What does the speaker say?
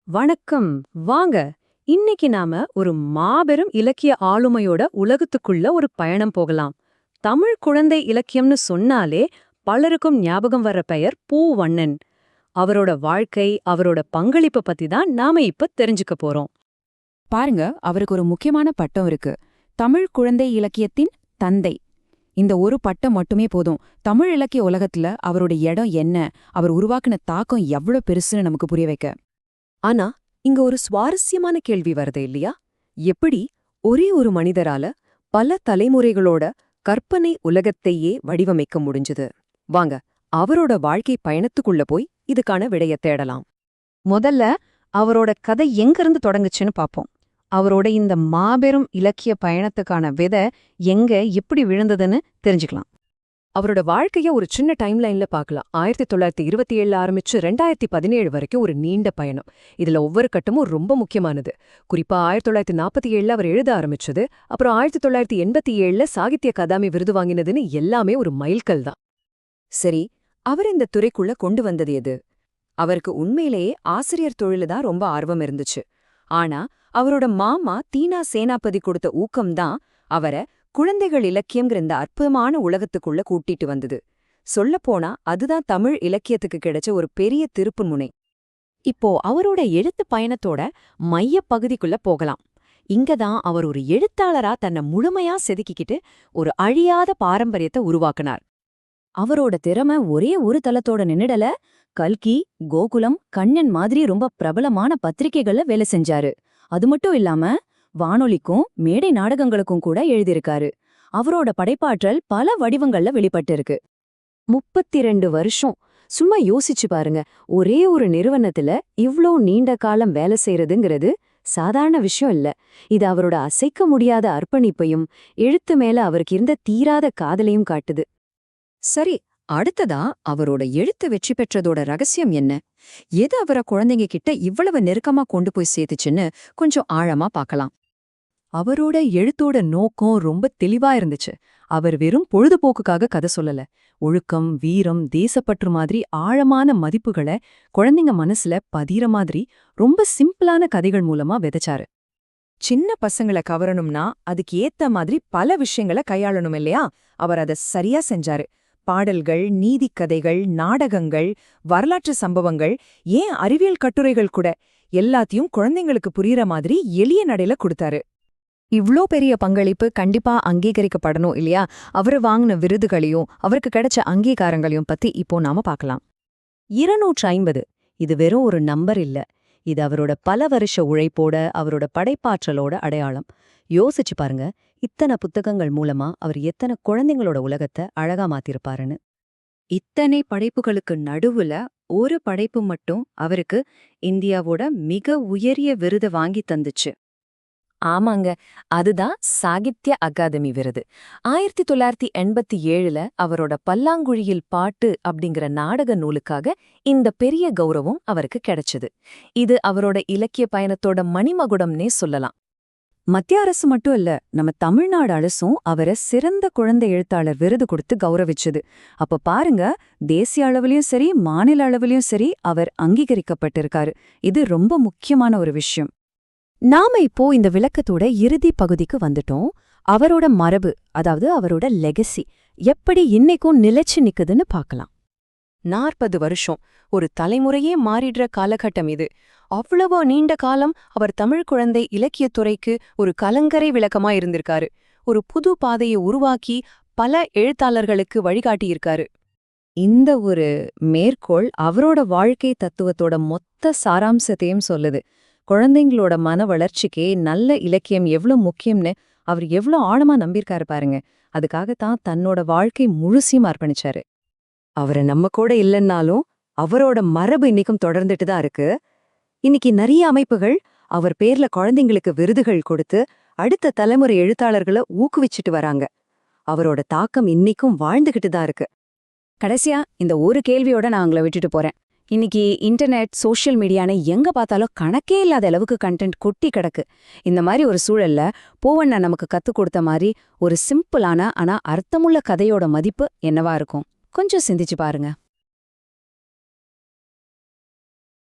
வணக்கம். வாங்க. இன்னைக்கு நாம ஒரு மாபெரும் இலக்கிய ஆளுமையோட உலகத்துக்குள்ள ஒரு பயணம் போகலாம். தமிழ் குழந்தை இலக்கியம்னு சொன்னாலே பலருக்கும் ஞாபகம் வர்ற பெயர் பூவண்ணன். அவரோட வாழ்க்கை, அவரோட பங்களிப்பு பத்தி தான் நாம இப்ப தெரிஞ்சுக்க போறோம். பாருங்க, அவருக்கு ஒரு முக்கியமான பட்டம் இருக்கு. தமிழ் குழந்தை இலக்கியத்தின் தந்தை. இந்த ஒரு பட்டம் மட்டுமே போதும் தமிழ் இலக்கிய உலகத்துல அவரோட இடம் என்ன, அவர் உருவாக்குன தாக்கம் எவ்வளவு பெருசுன்னு நமக்கு புரிய வைக்க. ஆனா இங்க ஒரு சுவாரஸ்யமான கேள்வி வருது இல்லையா? எப்படி ஒரே ஒரு மனிதரால பல தலைமுறைகளோட கற்பனை உலகத்தையே வடிவமைக்க முடிஞ்சது? வாங்க, அவரோட வாழ்க்கை பயணத்துக்குள்ள போய் இதுக்கான விடைய தேடலாம். முதல்ல அவரோட கதை எங்கிருந்து தொடங்குச்சுன்னு பாப்போம். அவரோட இந்த மாபெரும் இலக்கிய பயணத்துக்கான விதை எங்க எப்படி விழுந்ததுன்னு தெரிஞ்சுக்கலாம். அவரோட வாழ்க்கைய ஒரு சின்ன டைம்லைன்ல பார்க்கலாம். 1927 ஆரம்பிச்சு 2017 வரைக்கும் ஒரு நீண்ட பயணம். இதுல ஒவ்வொரு கட்டமும் ரொம்ப முக்கியமானது. குறிப்பா 1947 அவர் எழுத ஆரம்பிச்சது, அப்புறம் 1987 சாகித்ய அகாதமி விருது வாங்கினதுன்னு எல்லாமே ஒரு மைல்கல் தான். சரி, அவர் இந்த துறைக்குள்ள கொண்டு வந்தது எது? அவருக்கு உண்மையிலேயே ஆசிரியர் தொழில தான் ரொம்ப ஆர்வம் இருந்துச்சு. ஆனா அவரோட மாமா தீனா சேனாபதி கொடுத்த ஊக்கம்தான் அவரை குழந்தைகள் இலக்கியம்ங்கிற இந்த அற்புதமான உலகத்துக்குள்ள கூட்டிட்டு வந்தது. சொல்லப்போனா அதுதான் தமிழ் இலக்கியத்துக்கு கிடைச்ச ஒரு பெரிய திருப்புமுனை. இப்போ அவரோட எழுத்து பயணத்தோட மைய பகுதிக்குள்ள போகலாம். இங்கதான் அவர் ஒரு எழுத்தாளரா தன்னை முழுமையா செதுக்கிக்கிட்டு ஒரு அழியாத பாரம்பரியத்தை உருவாக்குனார். அவரோட திறமை ஒரே ஒரு தளத்தோட நின்னுடல. கல்கி, கோகுலம், கண்ணன் மாதிரி ரொம்ப பிரபலமான பத்திரிகைகள்ல வேலை செஞ்சாரு. அது மட்டும் இல்லாம வானொலிக்கும் மேடை நாடகங்களுக்கும் கூட எழுதியிருக்காரு. அவரோட படைப்பாற்றல் பல வடிவங்கள்ல வெளிப்பட்டு இருக்கு. 32 வருஷம். சும்மா யோசிச்சு பாருங்க. ஒரே ஒரு நிறுவனத்துல இவ்ளோ நீண்ட காலம் வேலை செய்யறதுங்கிறது சாதாரண விஷயம் இல்ல. இது அவரோட அசைக்க முடியாத அர்ப்பணிப்பையும் எழுத்து மேல அவருக்கு இருந்த தீராத காதலையும் காட்டுது. சரி, அடுத்ததா அவரோட எழுத்து வெற்றி பெற்றதோட ரகசியம் என்ன? எது அவரை குழந்தைங்க கிட்ட இவ்வளவு நெருக்கமா கொண்டு போய் சேர்த்துச்சுன்னு கொஞ்சம் ஆழமா பார்க்கலாம். அவரோட எழுத்தோட நோக்கம் ரொம்ப தெளிவா இருந்துச்சு. அவர் வெறும் பொழுதுபோக்குக்காக கதை சொல்லல. ஒழுக்கம், வீரம், தேசப்பற்று மாதிரி ஆழமான மதிப்புகளை குழந்தைங்க மனசுல பதிகிற மாதிரி ரொம்ப சிம்பிளான கதைகள் மூலமா விதைச்சாரு. சின்ன பசங்களை கவரணும்னா அதுக்கு ஏத்த மாதிரி பல விஷயங்களை கையாளணும் இல்லையா? அவர் அதை சரியா செஞ்சாரு. பாடல்கள், நீதிக்கதைகள், நாடகங்கள், வரலாற்று சம்பவங்கள், ஏன் அறிவியல் கட்டுரைகள் கூட எல்லாத்தையும் குழந்தைங்களுக்கு புரியுற மாதிரி எளிய நடையில கொடுத்தாரு. இவ்ளோ பெரிய பங்களிப்பு கண்டிப்பா அங்கீகரிக்கப்படணும் இல்லையா? அவரு வாங்கின விருதுகளையும் அவருக்கு கிடைச்ச அங்கீகாரங்களையும் பத்தி இப்போ நாம பார்க்கலாம். 250 இது வெறும் ஒரு நம்பர் இல்ல. இது அவரோட பல வருஷ உழைப்போட, அவரோட படைப்பாற்றலோட அடையாளம். யோசிச்சு பாருங்க, இத்தனை புத்தகங்கள் மூலமா அவர் எத்தனை குழந்தைங்களோட உலகத்தை அழகா மாத்திருப்பாருன்னு. இத்தனை படைப்புகளுக்கு நடுவுல ஒரு படைப்பு மட்டும் அவருக்கு இந்தியாவோட மிக உயரிய விருதை வாங்கி தந்துச்சு. ஆமாங்க, அதுதான் சாகித்ய அகாதமி விருது. 1987 அவரோட பல்லாங்குழியில் பாட்டு அப்படிங்கிற நாடக நூலுக்காக இந்த பெரிய கௌரவம் அவருக்கு கிடைச்சது. இது அவரோட இலக்கிய பயணத்தோட மணிமகுடம்னே சொல்லலாம். மத்திய அரசு மட்டும் இல்ல, நம்ம தமிழ்நாடு அரசும் அவரை சிறந்த குழந்தை எழுத்தாளர் விருது கொடுத்து கௌரவிச்சது. அப்ப பாருங்க, தேசிய அளவிலயும் சரி, மாநில அளவிலயும் சரி அவர் அங்கீகரிக்கப்பட்டிருக்காரு. இது ரொம்ப முக்கியமான ஒரு விஷயம். நாம இப்போ இந்த விளக்கத்தோட இறுதி பகுதிக்கு வந்துட்டோம். அவரோட மரபு, அதாவது அவரோட லெகசி எப்படி இன்னைக்கும் நிலைச்சு நிக்குதுன்னு பார்க்கலாம். 40 வருஷம், ஒரு தலைமுறையே மாறிடுற காலகட்டம் இது. அவ்வளவோ நீண்ட காலம் அவர் தமிழ் குழந்தை இலக்கியத்துறைக்கு ஒரு கலங்கரை விளக்கமா இருந்திருக்காரு. ஒரு புது பாதையை உருவாக்கி பல எழுத்தாளர்களுக்கு வழிகாட்டியிருக்காரு. இந்த ஒரு மேற்கோள் அவரோட வாழ்க்கை தத்துவத்தோட மொத்த சாராம்சத்தையும் சொல்லுது. குழந்தைங்களோட மன வளர்ச்சிக்கே நல்ல இலக்கியம் எவ்வளவு முக்கியம்னு அவர் எவ்வளவு ஆழமா நம்பியிருக்காரு பாருங்க. அதுக்காகத்தான் தன்னோட வாழ்க்கை முழுசையும் அர்ப்பணிச்சாரு. அவரை நம்ம கூட இல்லைன்னாலும் அவரோட மரபு இன்னைக்கும் தொடர்ந்துட்டு தான் இருக்கு. இன்னைக்கு நிறைய அமைப்புகள் அவர் பேர்ல குழந்தைங்களுக்கு விருதுகள் கொடுத்து அடுத்த தலைமுறை எழுத்தாளர்களை ஊக்குவிச்சுட்டு வராங்க. அவரோட தாக்கம் இன்னைக்கும் வாழ்ந்துகிட்டு தான் இருக்கு. கடைசியா இந்த ஒரு கேள்வியோட நான் உங்களை விட்டுட்டு போறேன். இன்னைக்கு இன்டர்நெட், சோஷியல் மீடியான்னு எங்க பார்த்தாலும் கணக்கே இல்லாத அளவுக்கு கண்டென்ட் கொட்டி கிடக்கு. இந்த மாதிரி ஒரு சூழல்ல பூவண்ணா நமக்கு கத்துக் கொடுத்த மாதிரி ஒரு சிம்பிளான ஆனா அர்த்தமுள்ள கதையோட மதிப்பு என்னவா இருக்கும்? கொஞ்சம் சிந்திச்சு பாருங்க.